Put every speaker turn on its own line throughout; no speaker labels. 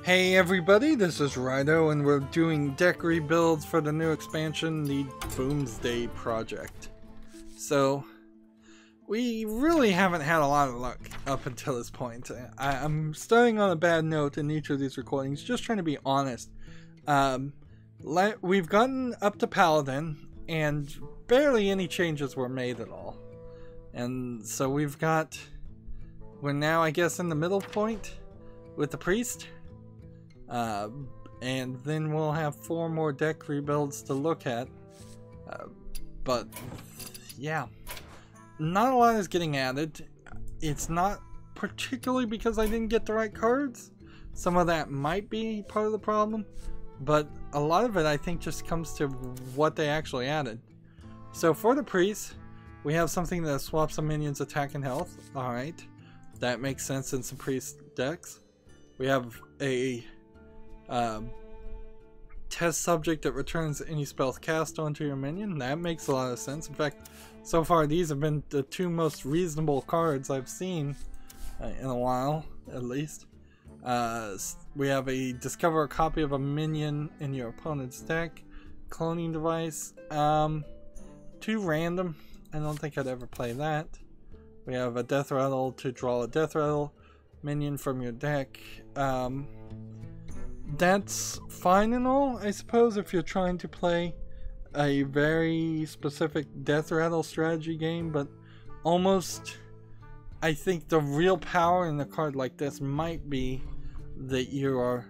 Hey everybody, this is Rydo and we're doing deck rebuilds for the new expansion, the Boomsday project. So, we really haven't had a lot of luck up until this point. I'm starting on a bad note in each of these recordings, just trying to be honest. We've gotten up to Paladin and barely any changes were made at all. And so we're now I guess in the middle point with the Priest. And then we'll have 4 more deck rebuilds to look at. But yeah, not a lot is getting added. It's not particularly because I didn't get the right cards. Some of that might be part of the problem, but a lot of it I think just comes to what they actually added. So for the Priest, we have something that swaps a minion's attack and health. Alright, that makes sense in some Priest decks. We have a test subject that returns any spells cast onto your minion. That makes a lot of sense. In fact, so far these have been the 2 most reasonable cards I've seen in a while, at least. We have a discover a copy of a minion in your opponent's deck. Cloning device. Too random. I don't think I'd ever play that. We have a death rattle to draw a death rattle minion from your deck. That's fine and all, I suppose, if you're trying to play a very specific death rattle strategy game, but almost I think the real power in a card like this might be that you are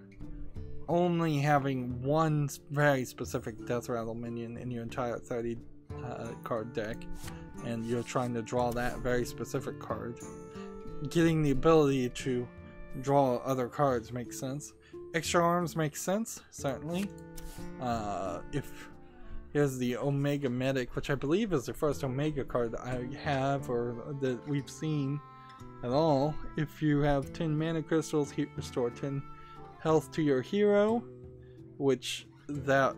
only having one very specific death rattle minion in your entire 30 card deck, and you're trying to draw that very specific card. Getting the ability to draw other cards makes sense. Extra arms makes sense, certainly. Here's the Omega Medic, which I believe is the first Omega card that I have or that we've seen at all. If you have 10 mana crystals, restore 10 health to your hero, which that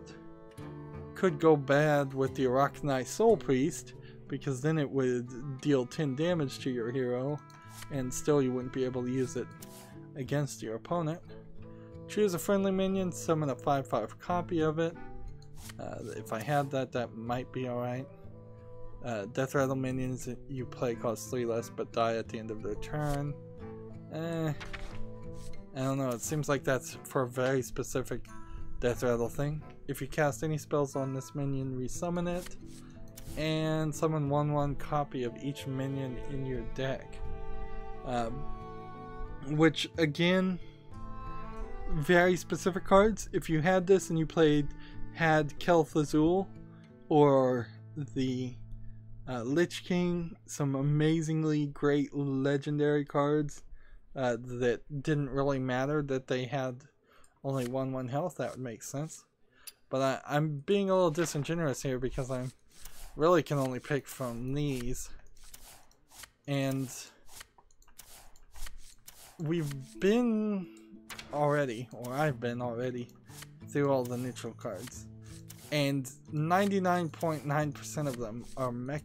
could go bad with the Arachni Soul Priest, because then it would deal 10 damage to your hero, and still you wouldn't be able to use it against your opponent. Choose a friendly minion, summon a 5/5 copy of it. If I had that, that might be alright. Death rattle minions you play cost 3 less but die at the end of their turn. I don't know, it seems like that's for a very specific death rattle thing. If you cast any spells on this minion, resummon it. And summon 1/1 copy of each minion in your deck. Which, again, very specific cards. If you had this and you had Kelth Azul or the Lich King, some amazingly great legendary cards that didn't really matter that they had only 1/1 health, that would make sense. But I'm being a little disingenuous here because I really can only pick from these. And we've been already, or I've been already, through all the neutral cards, and 99.9% of them are mech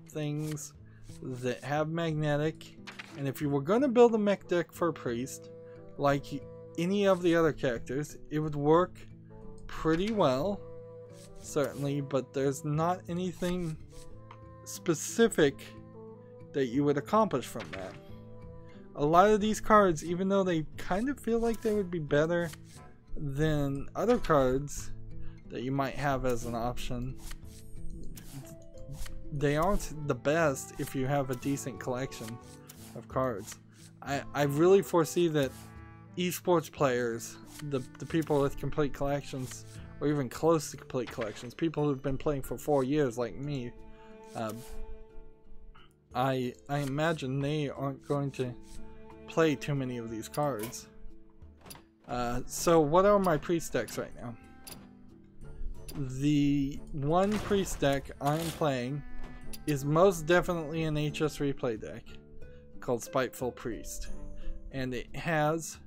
things that have magnetic. And if you were going to build a mech deck for a Priest, like any of the other characters, it would work pretty well, certainly, but there's not anything specific that you would accomplish from that. A lot of these cards, even though they kind of feel like they would be better than other cards that you might have as an option, they aren't the best if you have a decent collection of cards. I really foresee that esports players, the people with complete collections, or even close to complete collections, people who've been playing for 4 years like me, I imagine they aren't going to play too many of these cards. So what are my Priest decks right now? The one Priest deck I'm playing is most definitely an HS replay deck called Spiteful Priest, and it has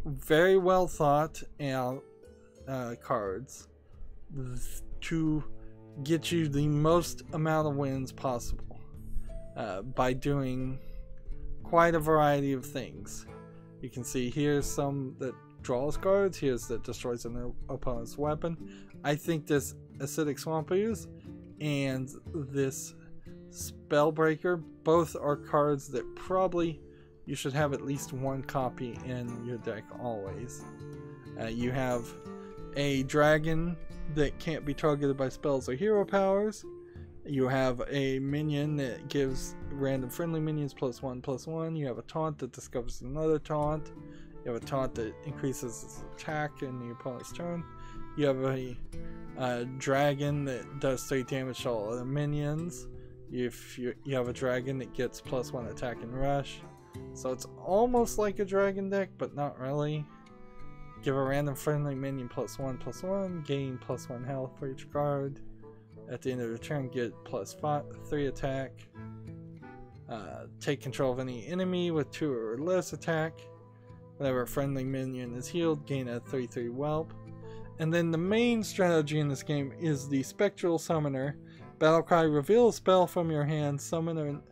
very well thought out cards to get you the most amount of wins possible by doing quite a variety of things. You can see here's some that draws cards. Here's that destroys an opponent's weapon. I think this Acidic Swamp Ooze and this Spellbreaker both are cards that probably you should have at least one copy in your deck always. You have a dragon that can't be targeted by spells or hero powers. You have a minion that gives random friendly minions +1/+1. You have a taunt that discovers another taunt. You have a taunt that increases its attack in the opponent's turn. You have a dragon that does 3 damage to all other minions. If you have a dragon that gets +1 attack and rush. So it's almost like a dragon deck, but not really. Give a random friendly minion +1/+1. Gain +1 health for each card. At the end of the turn, get +3 attack. Take control of any enemy with 2 or less attack. Whenever a friendly minion is healed, gain a 3/3 whelp. And then the main strategy in this game is the Spectral Summoner. Battlecry, reveal a spell from your hand, summon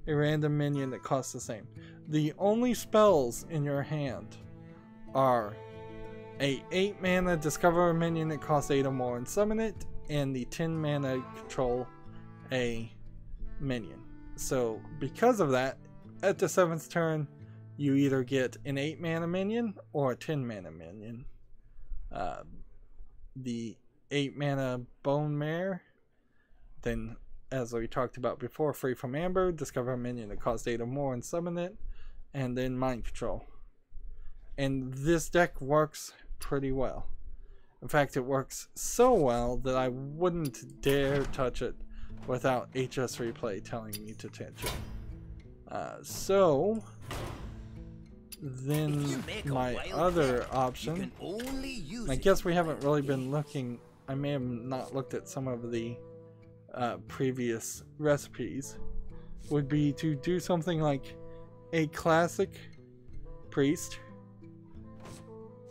a random minion that costs the same. The only spells in your hand are a 8 mana discover a minion that costs 8 or more and summon it, and the 10 mana control a minion. So because of that, at the 7th turn, you either get an 8 mana minion or a 10 mana minion. The 8 mana Bone Mare, then as we talked about before, Free from Amber, discover a minion that costs 8 or more and summon it, and then Mind Control. And this deck works pretty well. In fact, it works so well that I wouldn't dare touch it without HS Replay telling me to touch it. So then my other option, I guess we haven't really been looking, I may have not looked at some of the previous recipes, would be to do something like a classic priest.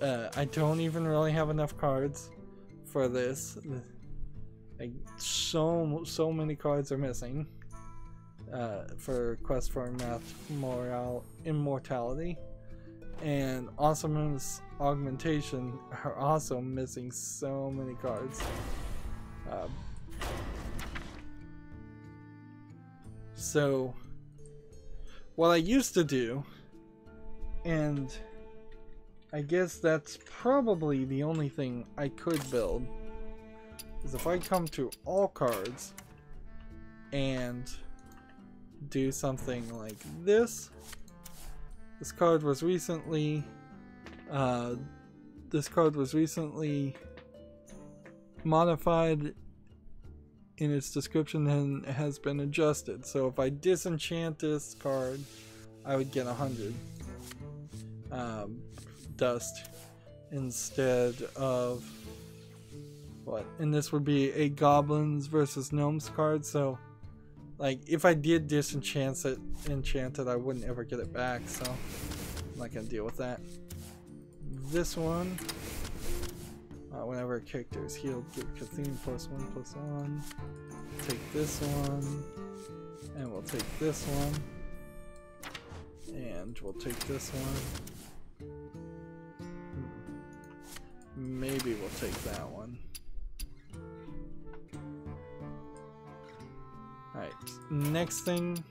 I don't even really have enough cards for this. Like, so many cards are missing for Quest for Immortality, and Awesomeness Augmentation are also missing so many cards. So what I used to do, and I guess that's probably the only thing I could build, is if I come to all cards and do something like this. This card was recently modified in its description and has been adjusted. So if I disenchant this card, I would get 100 dust instead of what? And this would be a goblins versus gnomes card. So like if I did disenchant it, I wouldn't ever get it back. So I'm not gonna deal with that. This one, whenever a character is healed, give Cathene +1/+1. Take this one, and we'll take this one, and we'll take this one. Maybe we'll take that one. Alright, next thing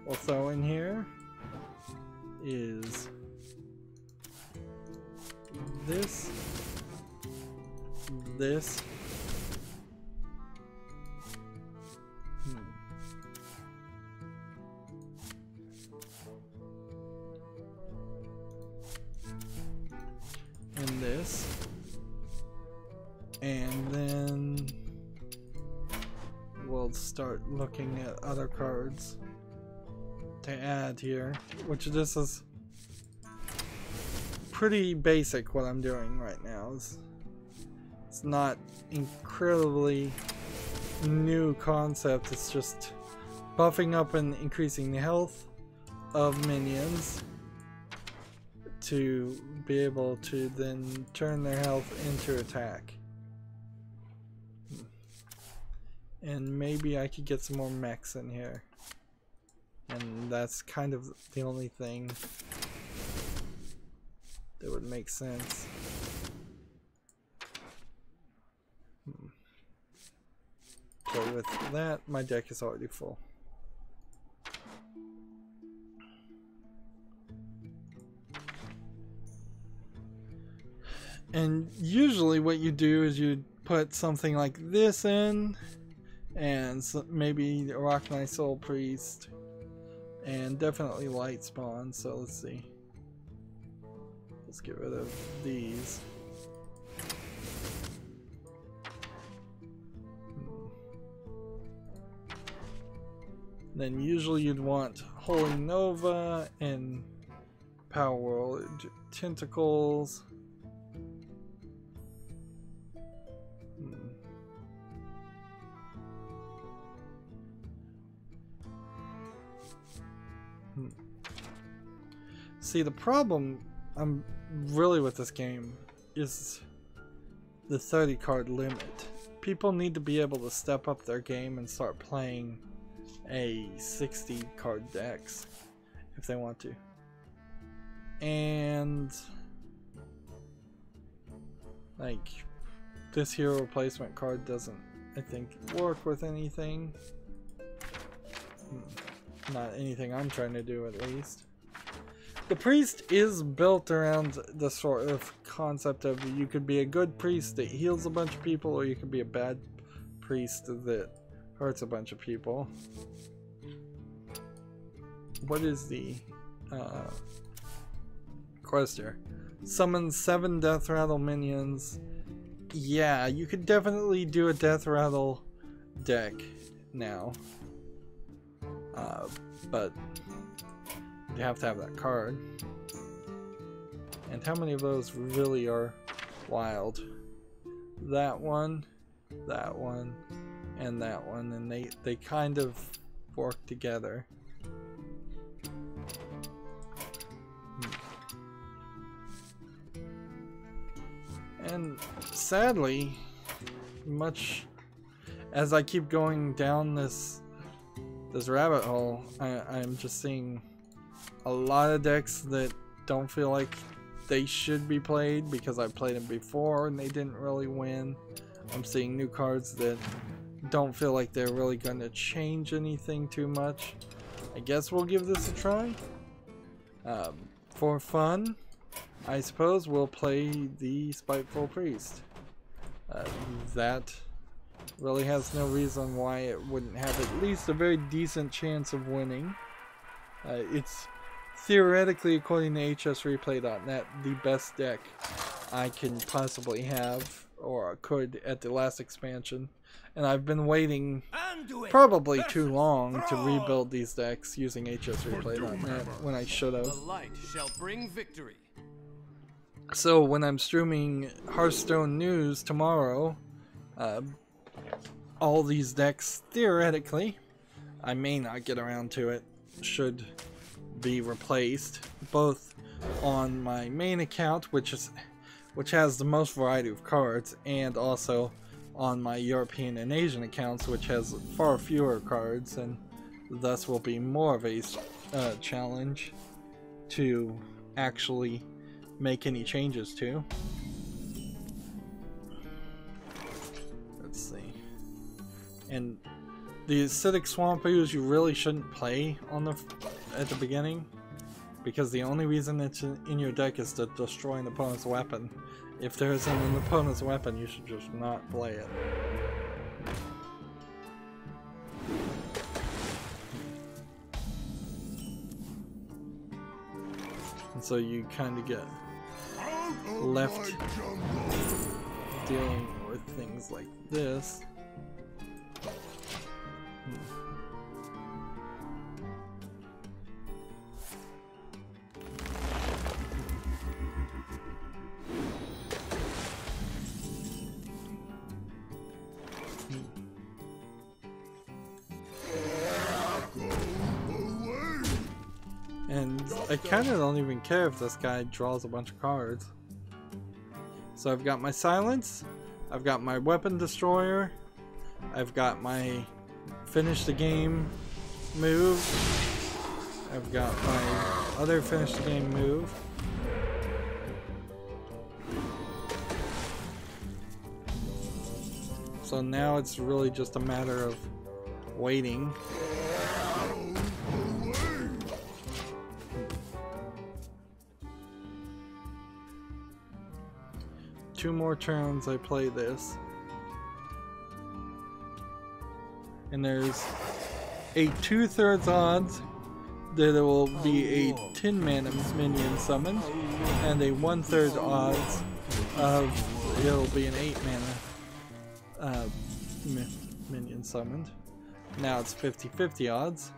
we'll throw in here is this, and this, and then we'll start looking at other cards to add here, which this is pretty basic. What I'm doing right now is it's not incredibly new concept, it's just buffing up and increasing the health of minions to be able to then turn their health into attack. And maybe I could get some more mechs in here. And that's kind of the only thing that would make sense. So with that, my deck is already full. And usually what you do is you put something like this in, and maybe Rock My Soul Priest, and definitely Light Spawn. So let's see. Let's get rid of these. Then usually you'd want Holy Nova and Power World Tentacles. See, the problem I'm really with this game is the 30 card limit. People need to be able to step up their game and start playing a 60 card decks if they want to. And like this hero replacement card doesn't, I think, work with anything. Not anything I'm trying to do, at least. The priest is built around the sort of concept of you could be a good priest that heals a bunch of people, or you could be a bad priest that hurts a bunch of people. What is the quest here? Summon 7 Death Rattle minions. Yeah, you could definitely do a Death Rattle deck now. But you have to have that card. And how many of those really are wild? That one, and that one, and they kind of work together. And sadly, much as I keep going down this rabbit hole, I'm just seeing a lot of decks that don't feel like they should be played because I played them before and they didn't really win. I'm seeing new cards that don't feel like they're really going to change anything too much. I guess we'll give this a try. For fun, I suppose we'll play the Spiteful Priest. That really has no reason why it wouldn't have at least a very decent chance of winning. It's theoretically, according to hsreplay.net, the best deck I can possibly have, or could, at the last expansion. And I've been waiting probably too long to rebuild these decks using hsreplay.net when I should have.
The light shall bring victory.
So when I'm streaming Hearthstone news tomorrow, all these decks, theoretically, I may not get around to it, should be replaced, both on my main account, which has the most variety of cards, and also on my European and Asian accounts, which has far fewer cards, and thus will be more of a challenge to actually make any changes to. Let's see. And the acidic swamp ooze you really shouldn't play on at the beginning, because the only reason it's in your deck is to destroy an opponent's weapon. If there isn't an opponent's weapon, you should just not play it. And so you kind of get left dealing with things like this. And I kind of don't even care if this guy draws a bunch of cards. So I've got my silence, I've got my weapon destroyer, I've got my finish the game move, I've got my other finish the game move, So now it's really just a matter of waiting. Two more turns I play this. And there's a 2/3 odds that it will be a 10 mana minion summoned, and a 1/3 odds of it'll be an 8 mana minion summoned. Now it's 50-50 odds.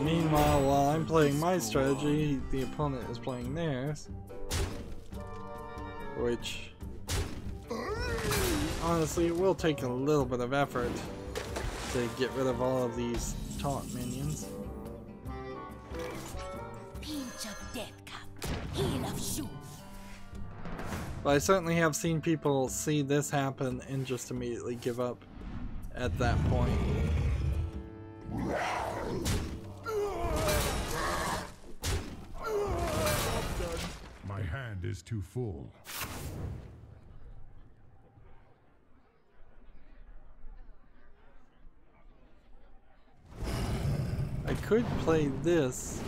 Meanwhile, while I'm playing my strategy, the opponent is playing theirs. Which, honestly, it will take a little bit of effort to get rid of all of these taunt minions.
Pinch of death cup, heel of shoe.
But I certainly have seen people see this happen and just immediately give up at that point.
My hand is too full.
I could play this,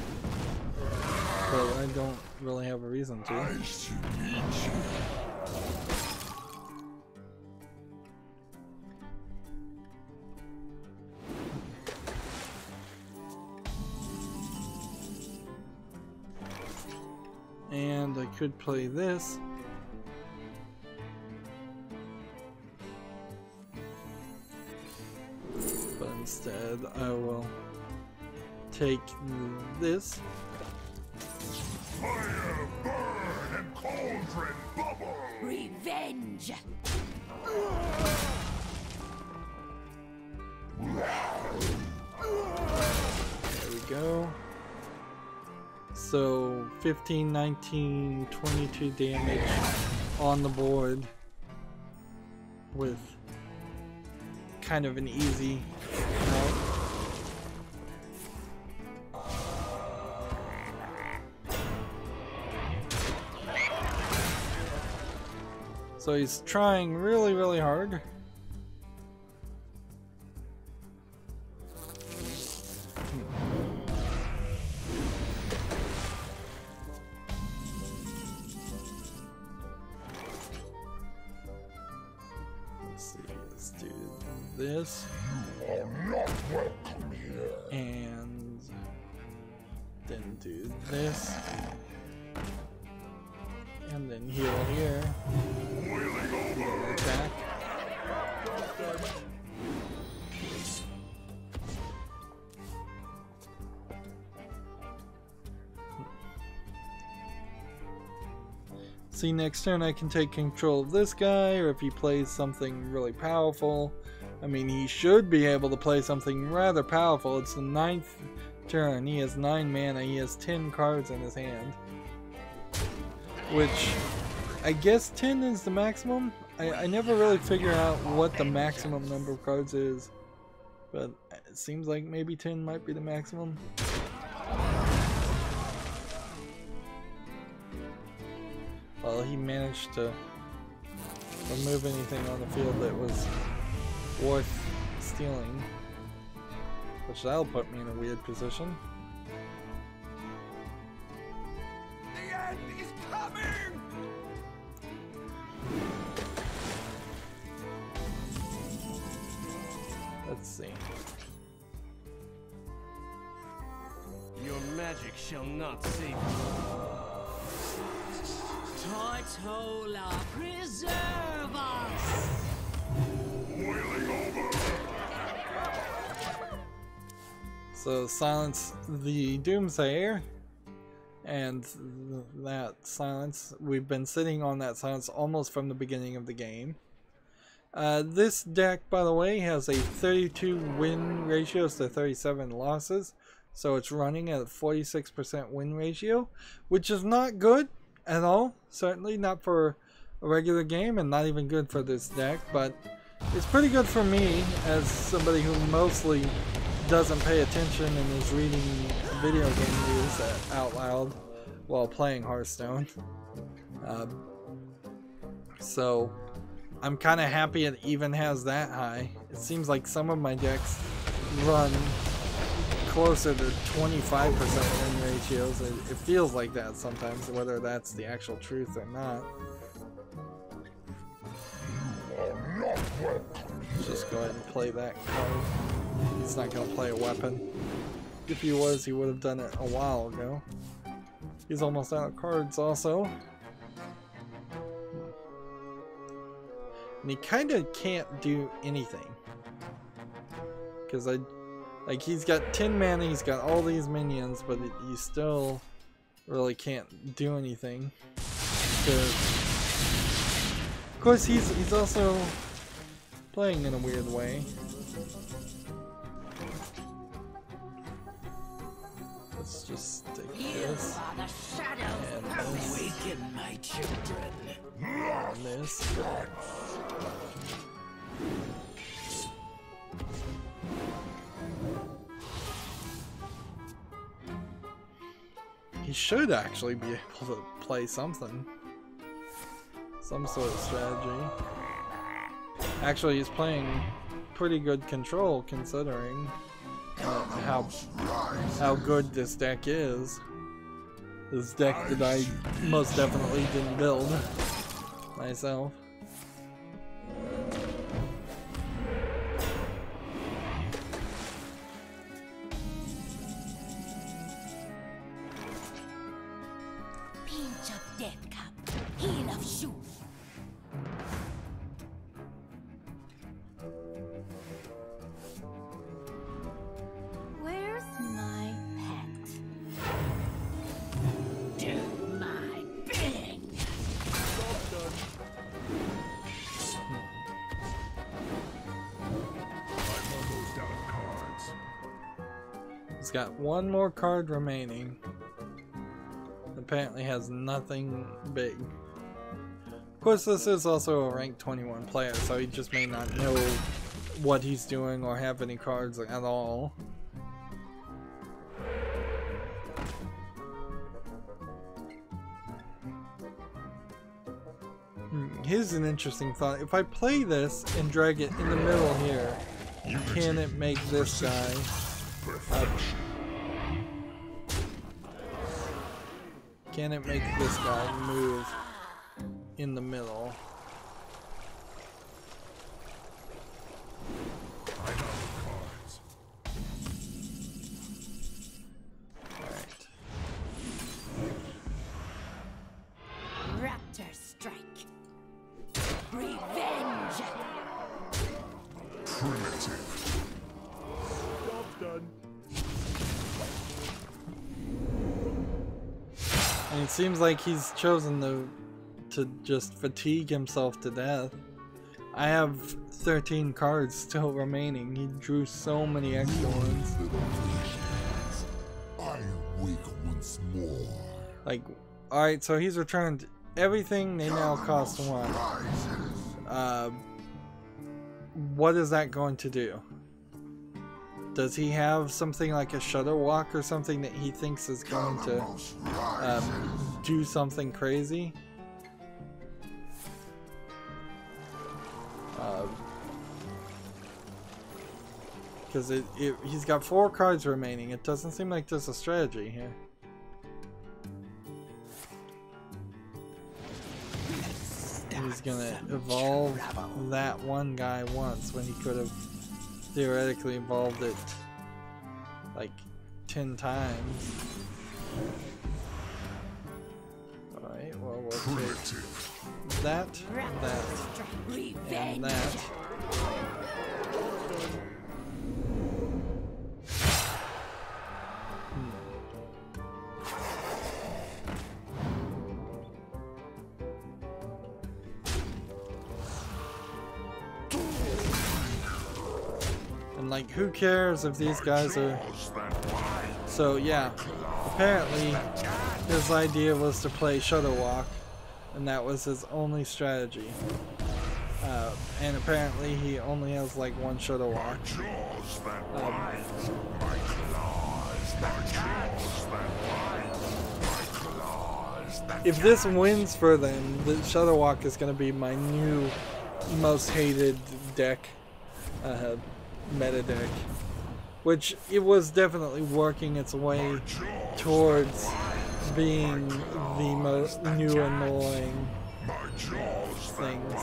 but I don't really have a reason to. And I could play this. But instead I will take this.
Fire, burn, and cauldron bubble!
Revenge.
There we go. So 15, 19, 22 damage on the board with kind of an easy out. So he's trying really, really hard. This and then do this and then heal here, attack. See, next turn I can take control of this guy, or if he plays something really powerful. I mean, he should be able to play something rather powerful. It's the 9th turn. He has 9 mana. He has 10 cards in his hand. Which, I guess 10 is the maximum? I never really figure out what the maximum number of cards is. But it seems like maybe 10 might be the maximum. Well, he managed to remove anything on the field that was worth stealing, which that'll put me in a weird position.
The end is coming!
Let's see.
Your magic shall not save you.
Tortola, preserve us!
So silence the Doomsayer, and that silence, we've been sitting on that silence almost from the beginning of the game. This deck, by the way, has a 32 win ratios to 37 losses. So it's running at a 46% win ratio, which is not good at all. Certainly not for a regular game, and not even good for this deck, but it's pretty good for me as somebody who mostly doesn't pay attention and is reading video game news out loud while playing Hearthstone. So I'm kind of happy it even has that high. It seems like some of my decks run closer to 25% win ratios. It feels like that sometimes, whether that's the actual truth or not. Just go ahead and play that card. He's not going to play a weapon. If he was, he would have done it a while ago. He's almost out of cards also. And he kind of can't do anything. Because like he's got 10 mana, he's got all these minions, but you still really can't do anything. Of course, he's also playing in a weird way. Let's just take this and this.
Awaken my children.
And this. He should actually be able to play something. Some sort of strategy. Actually, he's playing pretty good control considering how good this deck is. This deck that I most definitely didn't build myself.
Pinch of death cup, heel of shoe. Where's my pet? Do my bidding.
I'm almost out of cards.
He's got one more card remaining. Apparently has nothing big. Of course, this is also a rank 21 player, so he just may not know what he's doing or have any cards at all. Here's an interesting thought. If I play this and drag it in the middle here, can it make this guy can it make this guy move in the middle?
I'm out of cards.
Alright.
Raptor strike. Revenge.
Primitive.
And it seems like he's chosen to just fatigue himself to death. I have 13 cards still remaining. He drew so many extra ones.
I wake once more.
Like, alright, so he's returned everything. They now cost 1. What is that going to do? Does he have something like a Shudder Walk or something that he thinks is going to do something crazy? Because he's got 4 cards remaining. It doesn't seem like there's a strategy here. He's gonna evolve that one guy once when he could have theoretically evolved it like 10 times. Alright, well we'll take that, and that. And like, who cares if these guys are... So yeah, apparently his idea was to play Shadow Walk, and that was his only strategy. And apparently he only has like one Shadow Walk. If this wins for them, the Shadow Walk is going to be my new most hated deck, meta deck. Which it was definitely working its way towards being the most new annoying things.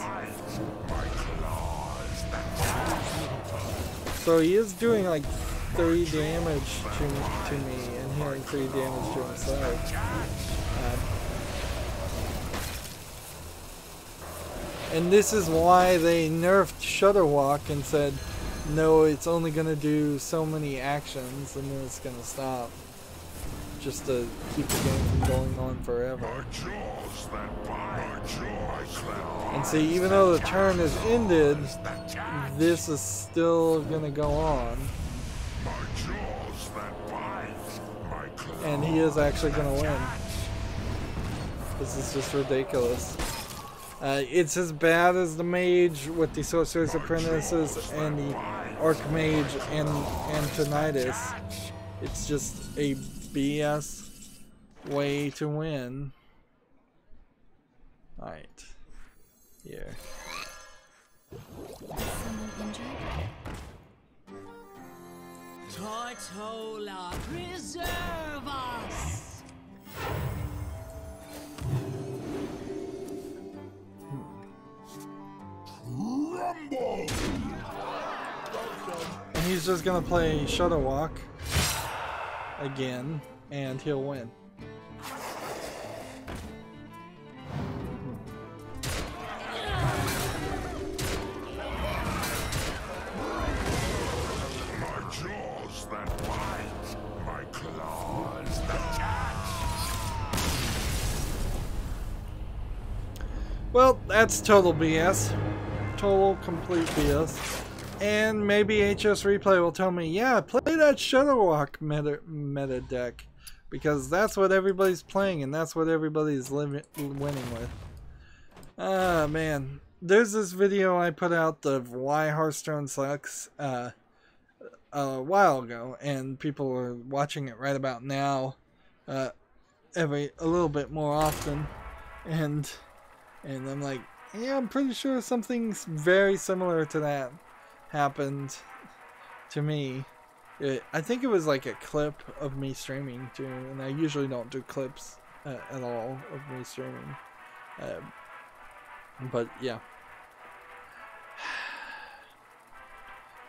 So he is doing like 3 damage to me and healing 3 damage to himself. And this is why they nerfed Shadow Walk and said, no, it's only going to do so many actions and then it's going to stop. Just to keep the game from going on forever. And see, even though the turn is ended, this is still going to go on. And he is actually going to win. This is just ridiculous. It's as bad as the Mage with the Sorcerer's Apprentices and the Archmage and Antonitis. It's just a BS way to win. Alright. Here.
Someone injured? Tortola, preserve us!
Rumble!
And he's just gonna play Shadow Walk again, and he'll win.
My jaws that bite, my claws that catch.
Well, that's total BS. Total, complete BS. And maybe HS Replay will tell me, yeah, play that Shadow Walk meta deck. Because that's what everybody's playing, and that's what everybody's winning with. Ah, man. There's this video I put out of why Hearthstone sucks a while ago, and people are watching it right about now, a little bit more often. And I'm like, yeah, I'm pretty sure something very similar to that happened to me. I think it was like a clip of me streaming too, and I usually don't do clips at all of me streaming. But yeah.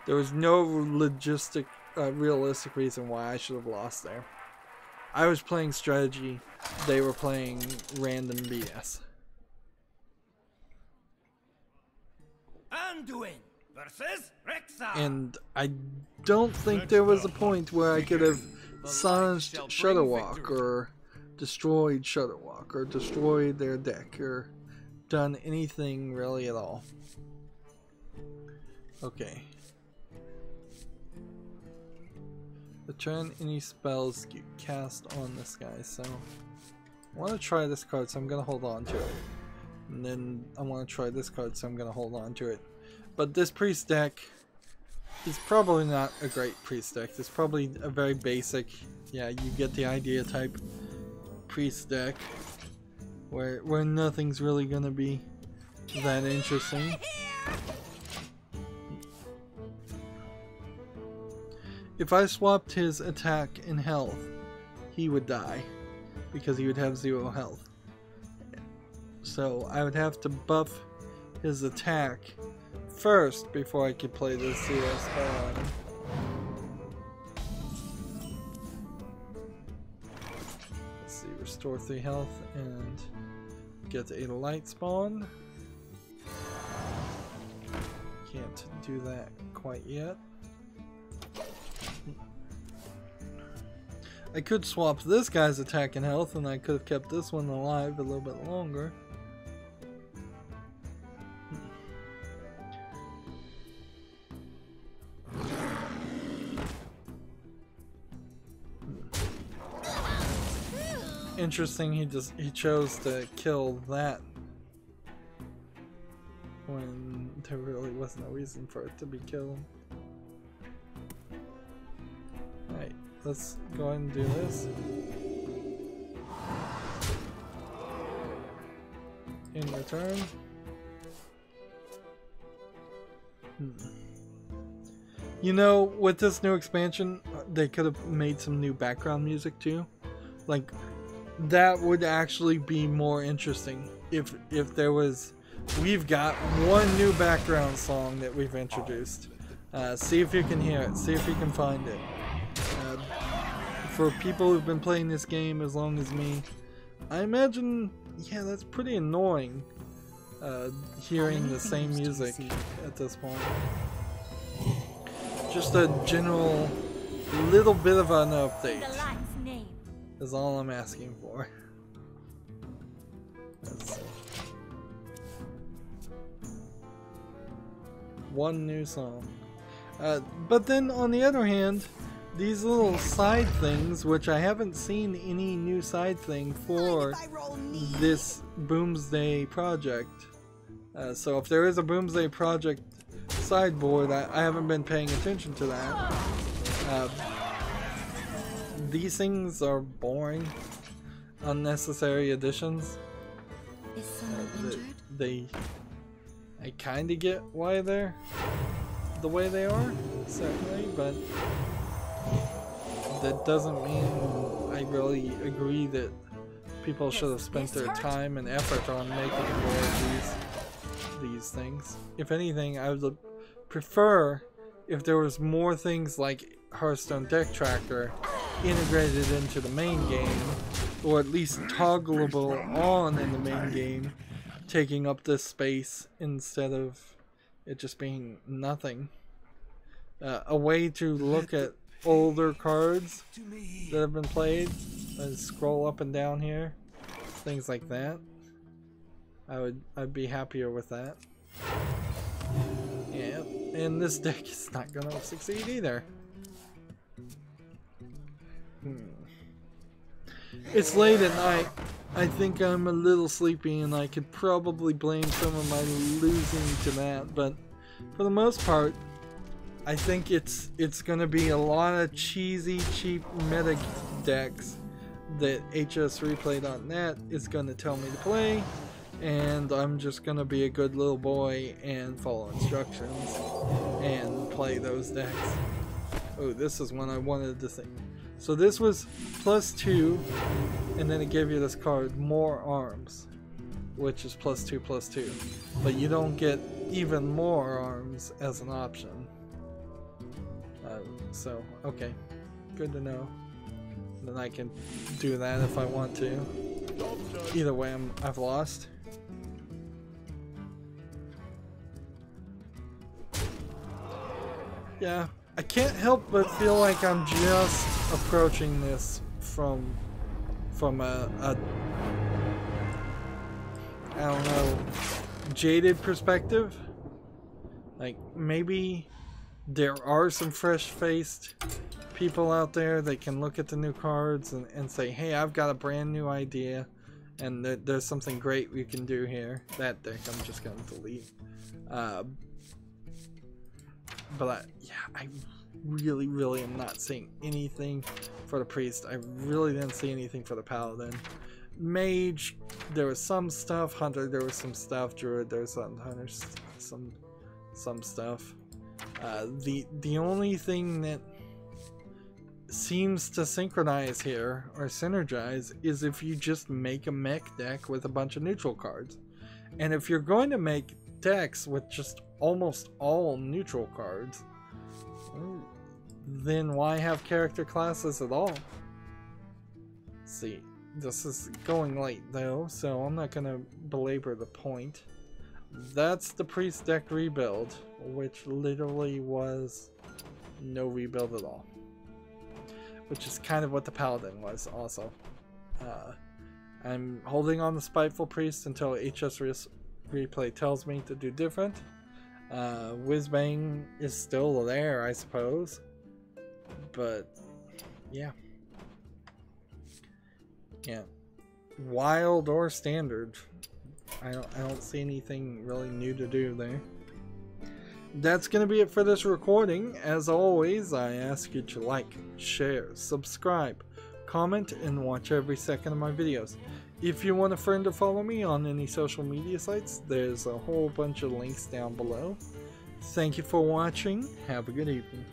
There was no realistic reason why I should have lost there. I was playing strategy, they were playing random BS.
Anduin versus Rexa.
And I don't think there was a point where I could have silenced Shadow Walk or destroyed Shadow Walk or destroyed their deck or done anything really at all. Okay. Return any spells you cast on this guy. So I want to try this card, so I'm going to hold on to it. And then I want to try this card, so I'm going to hold on to it. But this priest deck is probably not a great priest deck. It's probably a very basic, yeah, you get the idea type priest deck where nothing's really going to be that interesting. If I swapped his attack and health, he would die because he would have 0 health. So I would have to buff his attack first before I could play this 0 spell on him. Let's see, restore 3 health and get a light spawn. Can't do that quite yet. I could swap this guy's attack and health, and I could have kept this one alive a little bit longer. interesting he chose to kill that when there really wasn't a reason for it to be killed. Alright, let's go ahead and do this. In return. You know, with this new expansion, they could have made some new background music too. Like, that would actually be more interesting if there was. We've got one new background song that we've introduced. See if you can hear it. See if you can find it. For people who've been playing this game as long as me, I imagine, yeah, that's pretty annoying. Hearing the same music at this point. Just a general little bit of an update is all I'm asking for. Let's see. One new song. But then on the other hand, these little side things, which I haven't seen any new side thing for this Boomsday project. So if there is a Boomsday project sideboard, I haven't been paying attention to that. These things are boring, unnecessary additions.
Is someone injured?
I kind of get why they're the way they are, certainly, but that doesn't mean I really agree that people should have spent their time and effort on making more of these things. If anything, I would prefer if there was more things like Hearthstone Deck Tracker integrated into the main game, or at least toggleable on in the main game, taking up this space instead of it just being nothing. A way to look at older cards that have been played and scroll up and down here, things like that. I'd be happier with that. Yeah, and this deck is not gonna succeed either. It's late at night. I think I'm a little sleepy and I could probably blame some of my losing to that, but for the most part, I think it's gonna be a lot of cheesy, cheap meta decks that hsreplay.net is gonna tell me to play, and I'm just gonna be a good little boy and follow instructions and play those decks. Oh, this is one I wanted to see. So this was +2, and then it gave you this card, More Arms, which is +2/+2. But you don't get even more arms as an option. So, okay. Good to know. Then I can do that if I want to. Either way, I've lost. Yeah, I can't help but feel like I'm just approaching this from a I don't know, jaded perspective. Like, maybe there are some fresh-faced people out there that can look at the new cards and say, hey, I've got a brand new idea and there's something great we can do here. That deck I'm just going to delete. But I really am not seeing anything for the priest. I really didn't see anything for the paladin. Mage, there was some stuff. Hunter, there was some stuff. Druid, there was some hunters, some stuff. The only thing that seems to synchronize here or synergize is if you just make a mech deck with a bunch of neutral cards. And if you're going to make decks with just almost all neutral cards, then why have character classes at all? See, this is going late though, so I'm not gonna belabor the point. That's the priest deck rebuild, which literally was no rebuild at all. Which is kind of what the paladin was also. I'm holding on the spiteful priest until HS replay tells me to do different. Whizbang is still there, I suppose. But yeah. wild or standard. I don't see anything really new to do there. That's going to be it for this recording. As always, I ask you to like, share, subscribe, comment, and watch every second of my videos. If you want a friend to follow me on any social media sites, there's a whole bunch of links down below. Thank you for watching. Have a good evening.